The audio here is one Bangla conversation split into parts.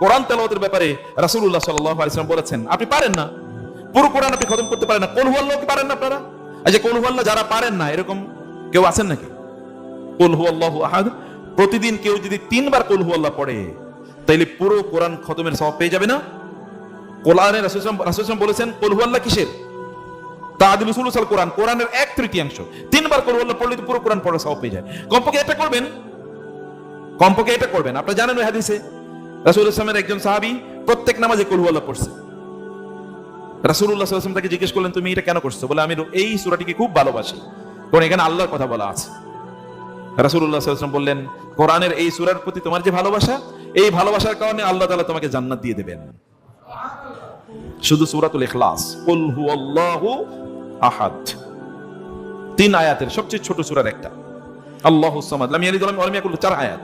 কোরআন তেলাওয়াতের ব্যাপারে রাসূলুল্লাহ সাল্লাল্লাহু আলাইহি ওয়াসাল্লাম বলেছেন, আপনি পারেন না পুরো কোরআন আপনি খতম করতে পারেন না, কুল হুয়াল্লাহু কি পারেন না আপনারা? এই যে কুল হুয়াল্লাহ যারা পারেন না, এরকম কেউ আছেন নাকি? কুল হুয়াল্লাহু আহাদ প্রতিদিন কেউ যদি 3 বার কুল হুয়াল্লাহ পড়ে, তাইলে পুরো কোরআন খতমের সওয়াব পেয়ে যাবে না? কোরআনের রাসূল বলেছেন কুল হুয়াল্লাহ কিসের? তাআদিলু সুলুসাল কোরআন, কোরআনের 1/3। 3 বার কুল হুয়াল্লাহ পড়লে পুরো কোরআন পড়ার সওয়াব পেয়ে যায়। কমপক্ষে এটা করবেন, কমপক্ষে এটা করবেন। আপনারা জানেন ওই হাদিসে রাসূলুল্লাহ সাল্লাল্লাহু আলাইহি ওয়াসাল্লামের একজন সাহাবী প্রত্যেক নামাজে কুল হুয়াল্লাহ পড়ছে। রাসূলুল্লাহ সাল্লাল্লাহু আলাইহি ওয়াসাল্লাম তাকে জিজ্ঞেস করলেন, তুমি এটা কেন করছো? বলে, আমি এই সূরাটিকে খুব ভালোবাসি, কারণ এখানে আল্লাহর কথা বলা আছে। রাসূলুল্লাহ সাল্লাল্লাহু আলাইহি ওয়াসাল্লাম বললেন, কোরআনের এই সূরার প্রতি তোমার যে ভালোবাসা, এই ভালোবাসার কারণে আল্লাহ তাআলা তোমাকে জান্নাত দিয়ে দেবেন। শুধু সূরাতুল ইখলাস, কুল হুয়াল্লাহু আহাদ, 3 আয়াতের সবচেয়ে ছোট সূরার একটা, আল্লাহুস সামাদ লাম ইয়ালিদ ওয়া লাম ইউলাদ, 4 আয়াত,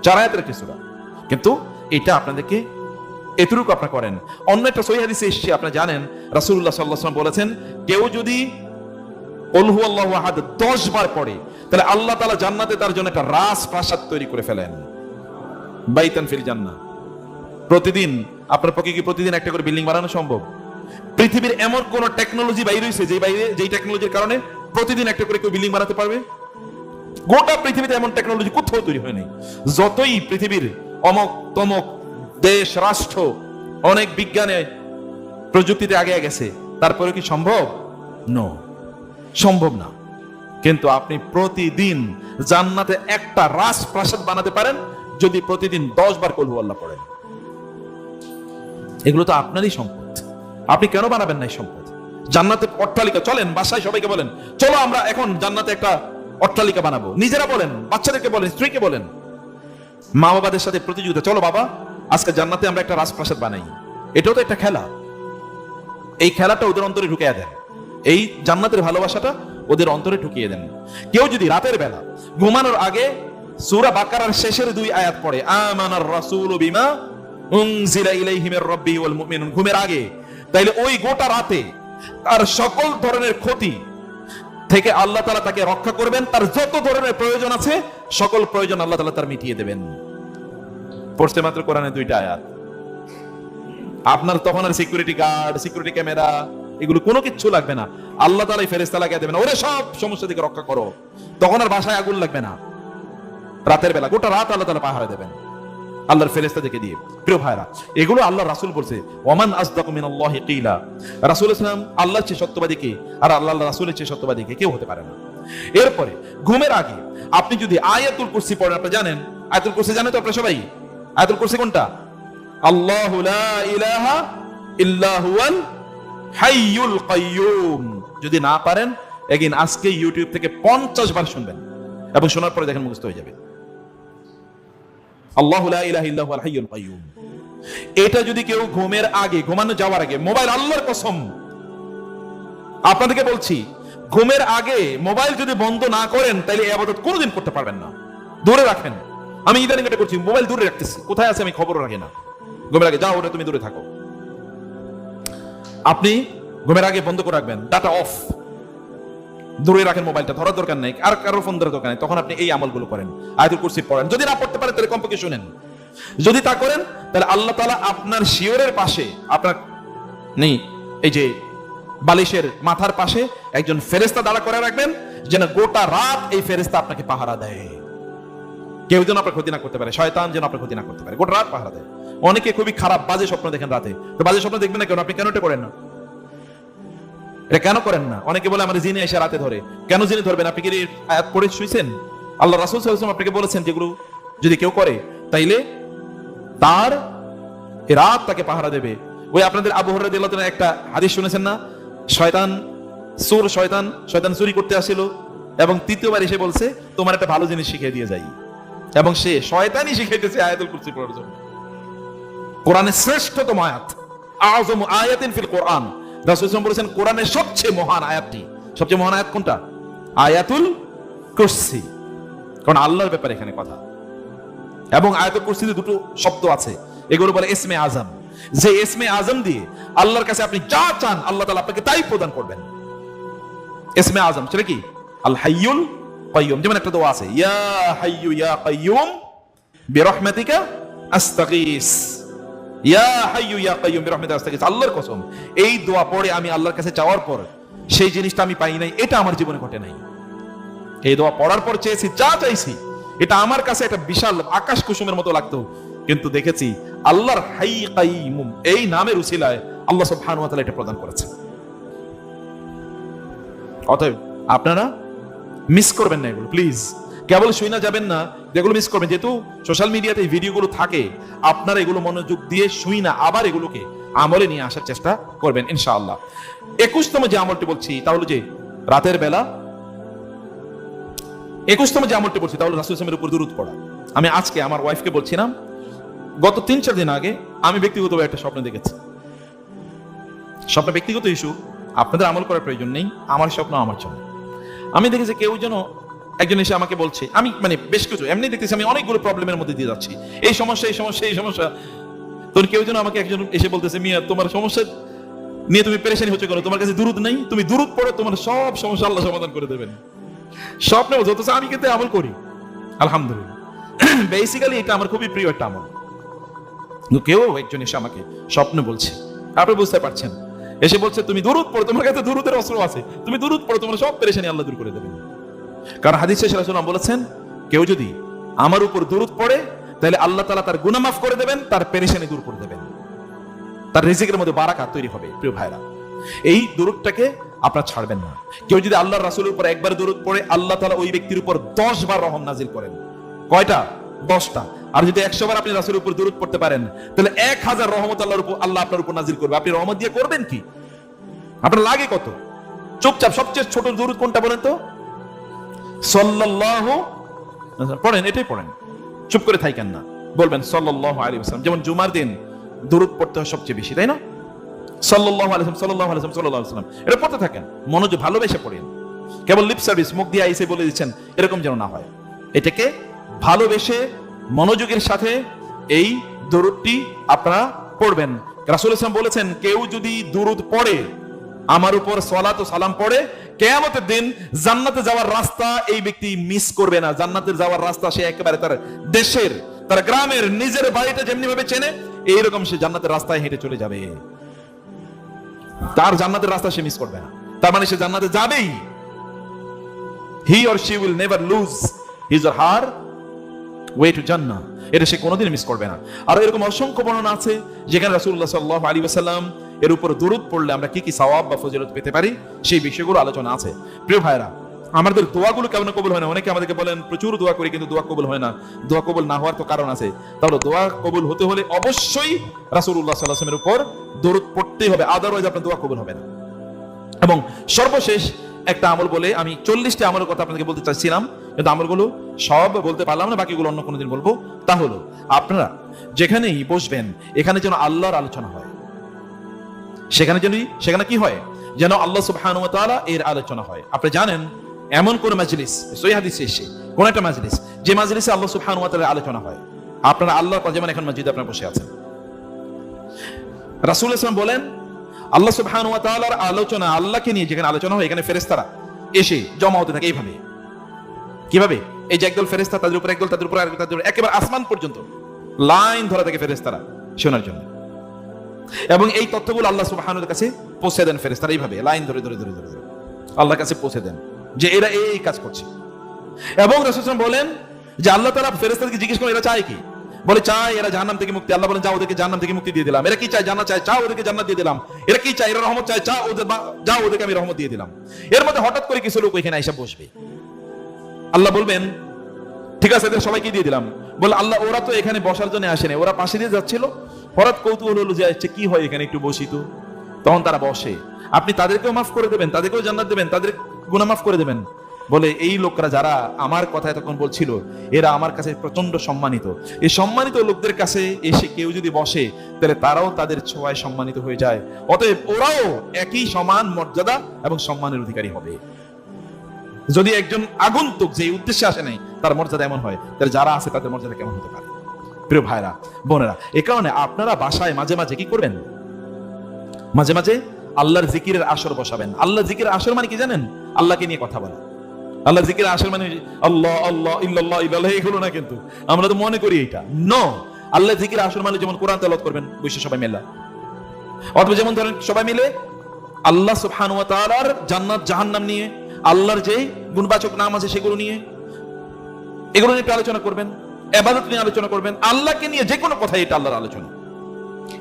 4 আয়াতের একটা সূরা। কিন্তু এটা আপনাদেরকে এতটুকু আপনারা করেন। অন্য একটা সহিহ হাদিসে এসেছে, আপনারা জানেন রাসূলুল্লাহ সাল্লাল্লাহু আলাইহি ওয়াসাল্লাম বলেছেন, কেউ যদি কুল হুয়াল্লাহু আহাদ 10 বার পড়ে, তাহলে আল্লাহ তাআলা জান্নাতে তার জন্য একটা রাজপ্রাসাদ তৈরি করে ফেলেন, বাইতান ফিল জান্নাহ। প্রতিদিন আপনার পক্ষে কি প্রতিদিন একটা করে বিল্ডিং বানানো সম্ভব? পৃথিবীর এমন কোন টেকনোলজি বাইরে হইছে যেই টেকনোলজির কারণে প্রতিদিন একটা করে কেউ বিল্ডিং বানাতে পারবে? গোটা পৃথিবীতে এমন টেকনোলজি কোথাও তৈরি হয়নি। যতই পৃথিবীর অমক তমক দেশ রাষ্ট্র অনেক বিজ্ঞানে প্রযুক্তিতে আগে গেছে, তারপরে কি সম্ভব? নো, সম্ভব না। কিন্তু আপনি প্রতিদিন জান্নাতে একটা রাজপ্রাসাদ বানাতে পারেন যদি প্রতিদিন 10 বার কুল হুয়াল্লাহ পড়েন। এগুলো তো আপনারই সম্পদ, আপনি কেন বানাবেন না এই সম্পদ? জান্নাতে অট্টালিকা, চলেন বাসায় সবাইকে বলেন, চলো আমরা এখন জান্নাতে একটা অট্টালিকা বানাবো। নিজেরা বলেন, বাচ্চাদেরকে বলেন, স্ত্রীকে বলেন, মা বাবাদের সাথে প্রতিযোগিতা, চলো বাবা আজকে জান্নাতে আমরা একটা রাজপ্রাসাদ বানাই। এটাও তো একটা খেলা। এই খেলাটা ওদের অন্তরে ঢুকিয়ে দেন, এই জান্নাতের ভালোবাসাটা ওদের অন্তরে ঢুকিয়ে দেন। কেউ যদি রাতের বেলা ঘুমানোর আগে সূরা বাকারার শেষের 2 আয়াত পড়ে, আমানার রাসূলু বিমা উনজিলা ইলাইহি মির রাব্বিহি ওয়াল মুমিনুন, ঘুমের আগে, তাইলে ওই গোটা রাতে তার সকল ধরনের ক্ষতি থেকে আল্লাহ তাআলা তাকে রক্ষা করবেন। তার যত ধরনের প্রয়োজন আছে সকল প্রয়োজন আল্লাহ তাআলা তার মিটিয়ে দেবেন। পড়ছে মাত্র কোরআনে 2টা আয়াত। আপনার তখন আর সিকিউরিটি গার্ড, সিকিউরিটি ক্যামেরা এগুলো কোনো কিচ্ছু লাগবে না। আল্লাহ তাআলাই ফেরেশতা লাগিয়ে দেবেন, ওরে সব সমস্যা থেকে রক্ষা করো। তখন আর বাসায় আগুন লাগবে না। রাতের বেলা গোটা রাত আল্লাহ তাআলা পাহারা দেবেন আল্লাহর ফেরেশতাদেরকে দিয়ে। প্রিয় ভাইরা, এগুলো আল্লাহর রাসূল বলছে, ওয়ামান আসদাকু মিনাল্লাহি কিলা। রাসূল ইসলাম আল্লাহর চেয়ে সত্যবাদী কে? আর আল্লাহর রাসূলের চেয়ে সত্যবাদী কে? কেউ হতে পারে না। এরপরে ঘুমের আগে আপনি যদি আয়াতুল কুরসি পড়েন, আপনি জানেন আয়াতুল কুরসি জানেন তো আপনারা সবাই? আয়াতুল কুরসি কোনটা? আল্লাহু লা ইলাহা ইল্লা হুয়াল হাইয়ুল কাইয়ুম। যদি না পারেন, এগেইন আজকে ইউটিউব থেকে 50 বার শুনবেন এবং শোনার পরে দেখেন মুখস্থ হয়ে যাবে। আল্লাহু লা ইলাহা ইল্লা হুয়াল হাইয়ুল কাইয়ুম। এটা যদি কেউ ঘুমের আগে, ঘুমানো যাওয়ার আগে, মোবাইল, আল্লাহর কসম আপনাদেরকে বলছি, ঘুমের আগে মোবাইল যদি বন্ধ না করেন, তাহলে এই ইবাদত কোনোদিন করতে পারবেন না। দূরে রাখেন। আমি ইদানিং এটা করছি, মোবাইল দূরে রাখতেছি, কোথায় আছে আমি খবর রাখি না। ঘুমের আগে যাও, ওটা তুমি দূরে থাকো। আপনি ঘুমের আগে বন্ধ করে রাখবেন, ডাটা অফ, দূরে রাখেন মোবাইলটা, ধরার দরকার নেই, আর কারোর ফোন ধরার দরকার নেই। তখন আপনি এই আমলগুলো করেন, আয়াতুল কুরসি পড়েন। যদি না পড়তে পারেন তাহলে কমপক্ষে শুনেন। যদি তা করেন তাহলে আল্লাহ তাআলা আপনার শিয়রের পাশে, আপনার নেই এই যে বালিশের মাথার পাশে একজন ফেরেশতা দাঁড়া করে রাখবেন, যেন গোটা রাত এই ফেরেশতা আপনাকে পাহারা দেয়। কেউ যেন আপনার ক্ষতি না করতে পারে, শয়তান যেন আপনার ক্ষতি না করতে পারে, গোটা রাত পাহারা দেয়। অনেকে খুবই খারাপ বাজে স্বপ্ন দেখেন রাতে। তো বাজে স্বপ্ন দেখবেন না কেন? আপনি কেন এটা করেন না? এটা কেন করেন না? অনেকে বলে আমার জিনে এসে রাতে ধরে। কেন জিনে ধরবেন? আপনি কি আয়াত পড়ে শুইছেন? আল্লাহ রাসূল সাল্লাল্লাহু আলাইহি ওয়াসাল্লাম আপনাকে বলেছেন যেগুলো যদি কেউ করে তাইলে তার এই রাত তাকে পাহারা দেবে। ওই আপনাদের আবু হুরায়রা রাদিয়াল্লাহু তাআলা একটা হাদিস শুনেছেন না? শয়তান চুরি করতে আসছিল এবং তৃতীয়বার এসে বলছে, তোমার একটা ভালো জিনিস শিখিয়ে দিয়ে যাই। এবং সে শয়তানই শিখাইতেছে আয়াতুল কুরসি পড়ার জন্য। কোরআনের শ্রেষ্ঠতম আয়াত, আযমু আয়াতিন ফিল কোরআন। রাসূল সাল্লাল্লাহু আলাইহি ওয়াসাল্লাম বলেছেন কোরআনের সবচেয়ে মহান আয়াতটি, সবচেয়ে মহান আয়াত কোনটা? আয়াতুল কুরসি। কারণ আল্লাহর ব্যাপারে এখানে কথা। এবং আয়াতুল কুরসিতে 2টো শব্দ আছে, এগুলো বলে ইসমে আযম। যে ইসমে আযম দিয়ে আল্লাহর কাছে আপনি যা চান আল্লাহ তাআলা আপনাকে তাই প্রদান করবেন। ইসমে আযম সেটা কি? আল হাইয়ুল কাইয়ুম। যেমন একটা দোয়া আছে, ইয়া হাইয়ু ইয়া কাইয়ুম বিরহমাতিকা আস্তাগীস। ইয়া হাইয়ু ইয়া কাইয়ুম বিরহমাতিকা আস্তাগীথ, আল্লাহর কসম এই দোয়া পড়ে আমি আল্লাহর কাছে চাওয়ার পর সেই জিনিসটা আমি পাই নাই, এটা আমার জীবনে ঘটে নাই। এই দোয়া পড়ার পর চেয়েছি, যা চাইছি, এটা আমার কাছে একটা বিশাল আকাশ কুসুমের মতো লাগতো, কিন্তু দেখেছি আল্লাহর হাই কাইয়ুম এই নামের উসিলায় আল্লাহ সুবহানাহু ওয়া তাআলা এটা প্রদান করেছেন। অতএব আপনারা মিস করবেন না এগুলো, প্লিজ। কেবল শুই না যাবেন না, যেগুলো মিস করবেন, যেহেতু সোশ্যাল মিডিয়াতে এই ভিডিওগুলো থাকে, আপনারা এগুলো মনোযোগ দিয়ে শুই না আবার এগুলোকে আমলে নিয়ে আসার চেষ্টা করবেন ইনশাআল্লাহ। 21তম যে আমলটি বলছি তা হলো যে রাতের বেলা 21তম যে আমলটি বলছি তা হলো রাসূল সাল্লাল্লাহু আলাইহি ওয়াসাল্লামের উপর দুরূদ পড়া। আমি আজকে আমার ওয়াইফকে বলছিলাম, গত 3-4 দিন আগে আমি ব্যক্তিগতভাবে একটা স্বপ্ন দেখেছি। স্বপ্ন ব্যক্তিগত ইস্যু, আপনাদের আমল করার প্রয়োজন নেই, আমার স্বপ্ন আমার জন্য। আমি দেখেছি কেউ যেন একজন এসে আমাকে বলছে, আমি মানে বেশ কিছু এমনি দেখতেছি আমি অনেকগুলো প্রবলেমের মধ্যে দিয়ে যাচ্ছি, এই সমস্যা এই সমস্যা এই সমস্যা, তখন কেউ যেন আমাকে একজন এসে বলতেছে, মিয়া তোমার সমস্যা নিয়ে তুমি পেরেশানি হচ্ছে কেন, তোমার কাছে দুরূদ নেই, তুমি দুরূদ পড়ো তোমার সব সমস্যা আল্লাহ সমাধান করে দেবেন। স্বপ্নে বলছে, আমি কিন্তু আমল করি আলহামদুলিল্লাহ। বেসিক্যালি এটা আমার খুবই প্রিয় একটা আমল। কেউ একজন এসে আমাকে স্বপ্নে বলছে, আপনি বুঝতে পারছেন, এসে বলছে তুমি দুরূদ পড়ো, তোমার কাছে দুরূদের অস্ত্র আছে, তুমি দুরূদ পড়ো, তোমার সব পেরেশানি আল্লাহ দূর করে দেবেন। কারণ হাদিসে রাসূলুল্লাহ বলেছেন, কেউ যদি আমার উপর দুরূদ পড়ে তাহলে আল্লাহ তাআলা তার গুনাহ মাফ করে দেবেন, তার পেরেশানি দূর করে দেবেন, তার রিজিকের মধ্যে বারাকাত তৈরি হবে। প্রিয় ভাইরা, এই দুরূদটাকে আপনারা ছাড়বেন না। কেউ যদি আল্লাহর রাসূলের উপর একবার দুরূদ পড়ে, আল্লাহ তাআলা ওই ব্যক্তির উপর 10 বার রহম নাজিল করেন। কয়টা? 10টা। আর যদি 100 বার আপনি রাসূলের উপর দুরূদ পড়তে পারেন, তাহলে 1000 রহমত আল্লাহ আপনার উপর নাজিল করবে। আপনি রহমত দিয়ে করবেন কি? আপনার লাগে কত? চুপচাপ সবচেয়ে ছোট দুরূদ কোনটা বলেন তো? সাল্লাল্লাহু পড়েন, এটাই পড়েন, চুপ করে থাকেন না, বলবেন সাল্লাল্লাহু আলাইহি ওয়াসাল্লাম। যেমন জুমার দিন দুরূদ পড়তে হয় সবচেয়ে বেশি, তাই না? সাল্লাল্লাহু আলাইহি ওয়াসাল্লাম, সাল্লাল্লাহু আলাইহি ওয়াসাল্লাম, সাল্লাল্লাহু আলাইহি ওয়াসাল্লাম, এটা পড়তে থাকেন, মনোযোগ ভালোবেসে পড়েন। কেবল লিপ সার্ভিস, মুখ দিয়ে আইসে বলে দিচ্ছেন, এরকম যেন না হয়। এটাকে ভালোবেসে মনোযোগের সাথে এই দুরূদটি আপনারা পড়বেন। রাসূল সাল্লাল্লাহু আলাইহি ওয়াসাল্লাম বলেছেন, কেউ যদি দুরূদ পড়ে, আমার উপর সালাত ও সালাম পড়ে, কিয়ামতের দিন জান্নাতে যাওয়ার রাস্তা এই ব্যক্তি মিস করবে না। জান্নাতের যাওয়ার রাস্তা সে একেবারে তার দেশের, তার গ্রামের, নিজের বাড়িটা যেমনি ভাবে চেনে, এইরকম সে জান্নাতের রাস্তায় হেঁটে চলে যাবে। তার জান্নাতের রাস্তা সে মিস করবে না, তার মানে সে জান্নাতে যাবেই। He or she will never loose his or her way to জান্নাহ, এটা সে কোনোদিন মিস করবে না। আর এরকম অসংখ্য বর্ণনা আছে যেখানে রাসূলুল্লাহ সাল্লাল্লাহু আলাইহি ওয়াসাল্লাম এর উপর দুরূদ পড়লে আমরা কি কি সওয়াব বা ফজিলত পেতে পারি, সেই বিষয়গুলো আলোচনা আছে। প্রিয় ভাইরা, আমাদের দোয়াগুলো কেমন কবুল হয় না? অনেকে আমাদেরকে বলেন প্রচুর দোয়া করি কিন্তু দোয়া কবুল হয় না। দোয়া কবুল না হওয়ার তো কারণ আছে। তাহলে দোয়া কবুল হতে হলে অবশ্যই রাসূলুল্লাহ সাল্লাল্লাহু আলাইহি ওয়াসাল্লামের উপর দরুদ পড়তেই হবে, আদারওয়াইজ আপনার দোয়া কবুল হবে না। এবং সর্বশেষ একটা আমল বলে আমি 40টি আমলের কথা আপনাদেরকে বলতে চাইছিলাম, কিন্তু আমলগুলো সব বলতে পারলাম না, বাকিগুলো অন্য কোনো দিন বলবো। তা হলো, আপনারা যেখানেই বসবেন এখানে যেন আল্লাহর আলোচনা হয়, সেখানে কি হয়, যেন আল্লাহ সুবহানাহু ওয়া তাআলা এর আলোচনা হয়। আপনি জানেন এমন কোন মাজলিস, সহিহ হাদিসে এসে কোন একটা মাজলিস, যে মাজলিসে আল্লাহ সুবহানাহু ওয়া তাআলার আলোচনা হয়, আপনারা আল্লাহর কথা, যেমন এখন মসজিদে আপনারা বসে আছেন, রাসূল সাল্লাল্লাহু আলাইহি ওয়াসাল্লাম বলেন আল্লাহ সুবহানাহু ওয়া তাআলার আলোচনা, আল্লাহকে নিয়ে যেখানে আলোচনা হয়, এখানে ফেরেশতারা এসে জমা হতে থাকে। এইভাবে কিভাবে? এই যে একদল ফেরেশতা, তাদের উপর একদল, তাদের উপর আরেকদল, তাদের উপর একেবারে আসমান পর্যন্ত লাইন ধরা থাকে ফেরেশতারা শোনার জন্য। এবং এই তথ্যগুলো আল্লাহ সুবহানাহু ওয়া তাআলার কাছে পৌঁছে দেন ফেরেশতারা, এইভাবে লাইন ধরে ধরে ধরে ধরে আল্লাহর কাছে পৌঁছে দেন যে এরা এই কাজ করছে। এবং রাসূল সাল্লাল্লাহু আলাইহি ওয়াসাল্লাম বলেন যে আল্লাহ তাআলা ফেরেশতাদেরকে জিজ্ঞেস করেন এরা চায় কি? বলে চায় এরা জাহান্নাম থেকে মুক্তি। আল্লাহ বলেন যাও ওদেরকে জাহান্নাম থেকে মুক্তি দিয়ে দিলাম। এরা কি চায়? জান্নাত চায়, চাও ওদেরকে জান্নাত দিয়ে দিলাম। এরা কি চায়? এরা রহমত চায়, চাও যাও ওদেরকে আমি রহমত দিয়ে দিলাম। এর মধ্যে হঠাৎ করে কিছু লোক এখানে এসে বসবে, আল্লাহ বলবেন ঠিক আছে এদের সবাইকে দিয়ে দিলাম। বলে আল্লাহ ওরা তো এখানে বসার জন্য আসেনি, ওরা পাশে দিয়ে যাচ্ছিল, হঠাৎ কৌতূহল হলো যে আচ্ছা কি হয় এখানে, একটু বসি তো। তখন তারা বসে, আপনি তাদেরকেও মাফ করে দেবেন, তাদেরকেও জান্নাত দেবেন, তাদের গুনাহ মাফ করে দেবেন। বলে এই লোকরা যারা আমার কথা তখন বলছিল, এরা আমার কাছে প্রচন্ড সম্মানিত। এই সম্মানিত লোকদের কাছে এসে কেউ যদি বসে, তাহলে তারাও তাদের ছোঁয়ায় সম্মানিত হয়ে যায়। অতএব ওরাও একই সমান মর্যাদা এবং সম্মানের অধিকারী হবে। যদি একজন আগন্তুক যে উদ্দেশ্যে আসে নাই তার মর্যাদা এমন হয়, তাহলে যারা আছে তাদের মর্যাদা কেমন হতে পারে? প্রিয় ভাইরা, বোনেরা, এ কারণে আপনারা বাসায় মাঝে মাঝে কি করবেন? মাঝে মাঝে আল্লাহর জিকিরের আসর বসাবেন। আল্লাহর জিকিরের আসর মানে কি জানেন? আল্লাহকে নিয়ে কথা বলা। আল্লাহর জিকিরের আসর মানে আল্লাহ আল্লাহ ইল্লাল্লাহ ইল্লাল্লাহ এগুলো না, কিন্তু আমরা তো মনে করি এটা। নো, আল্লাহ জিকির আসর মানে যেমন কোরআন তেলাওয়াত করবেন বসে সবাই মিলে, অথবা যেমন ধরেন সবাই মিলে আল্লাহ সুবহানাহু ওয়া তাআলার জান্নাত জাহান্নাম নিয়ে, আল্লাহর যে গুণবাচক নাম আছে সেগুলো নিয়ে, এগুলো নিয়ে আলোচনা করবেন, ইবাদত নিয়ে আলোচনা করবেন, আল্লাহকে নিয়ে যে কোনো কথা, এটা আল্লাহর আলোচনা।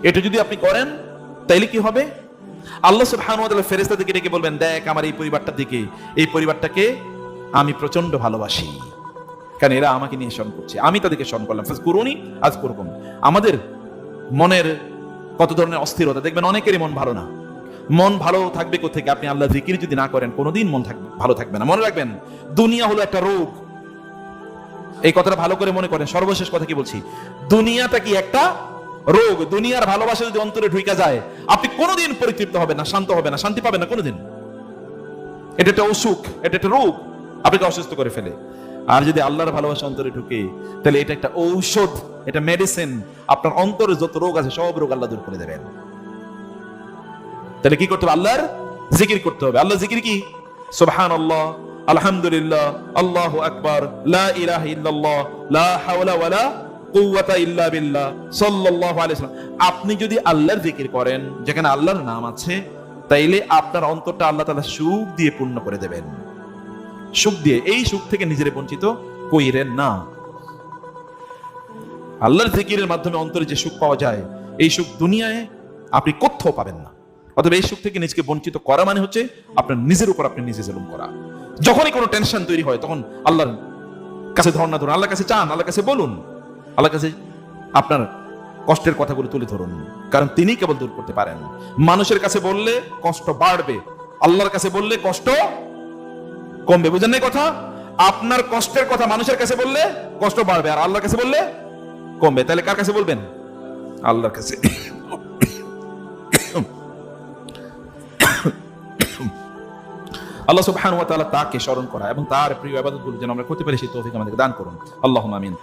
এটা যদি আপনি করেন তাইলে কি হবে? আল্লাহ সুবহানাহু ওয়া তাআলা ফেরেশতাদেরকে ডেকে বলবেন, দেখ আমার এই পরিবারটার দিকে, এই পরিবারটাকে আমি প্রচন্ড ভালোবাসি, কারণ এরা আমাকে নিয়ে শরণ করছে, আমি তাদেরকে শরণ করলাম। ফাজকুরুনি আযকুরকুম। আমাদের মনের কত ধরনের অস্থিরতা, দেখবেন অনেকেরই মন ভালো না। মন ভালো থাকবে কোথেকে? আপনি আল্লাহ জিকির যদি না করেন কোনোদিন মন ভালো থাকবে না। মনে রাখবেন, দুনিয়া হলো একটা রোগ। এই কথাটা ভালো করে মনে করেন। সর্বশেষ কথা কি বলছি, দুনিয়াটা কি একটা রোগ। দুনিয়ার ভালোবাসা যদি অন্তরে ঢুকে যায়, আপনি কোনোদিন পরিতৃপ্ত হবেন না, শান্ত হবে না, শান্তি পাবেন না কোনোদিন। এটা একটা অসুখ, এটা একটা রোগ, আপনাকে অসুস্থ করে ফেলে। আর যদি আল্লাহর ভালোবাসা অন্তরে ঢুকে, তাহলে এটা একটা ঔষধ, এটা মেডিসিন। আপনার অন্তরে যত রোগ আছে সব রোগ আল্লাহ দূর করে দেবেন। তাহলে কি করতে হবে? আল্লাহর জিকির করতে হবে। আল্লাহ জিকির কি? সুবহানাল্লাহ, আলহামদুলিল্লাহ, আল্লাহু আকবার, লা ইলাহা ইল্লাল্লাহ, লা হাওলা ওয়ালা কুওয়াতা ইল্লা বিল্লাহ, সাল্লাল্লাহু আলাইহি ওয়াসাল্লাম। আপনি যদি আল্লাহর জিকির করেন যেখানে আল্লাহর নাম আছে, তাইলে আপনার অন্তরটা আল্লাহ তাআলা সুখ দিয়ে পূর্ণ করে দেবেন। সুখ দিয়ে। এই সুখ থেকে নিজেরে বঞ্চিত কইরেন না। আল্লাহর জিকিরের মাধ্যমে অন্তরে যে সুখ পাওয়া যায়, এই সুখ দুনিয়ায় আপনি কোথাও পাবেন না। অতএব এই সুখ থেকে নিজেকে বঞ্চিত করা মানে হচ্ছে আপনার নিজের উপর আপনি নিজে জুলুম করা। যখনই কোনো টেনশন তৈরি হয়, তখন আল্লাহর কাছে ধর্ণা ধরুন, আল্লাহর কাছে চান, আল্লাহর কাছে বলুন, আল্লাহর কাছে আপনার কষ্টের কথাগুলো তুলে ধরুন, কারণ তিনি কেবল দূর করতে পারেন। মানুষের কাছে বললে কষ্ট বাড়বে, আল্লাহর কাছে বললে কষ্ট কমবে। বুঝেন না কথা? আপনার কষ্টের কথা মানুষের কাছে বললে কষ্ট বাড়বে, আর আল্লাহর কাছে বললে কমবে। তাহলে কার কাছে বলবেন? আল্লাহর কাছে। আল্লাহ সুবহানাহু ওয়া তাআলা তাকে স্মরণ করা এবং তার প্রিয় ইবাদতগুলো যেন আমরা করতে পারি, সেই তৌফিক আমাদেরকে দান করুন। আল্লাহুম্মা আমিন।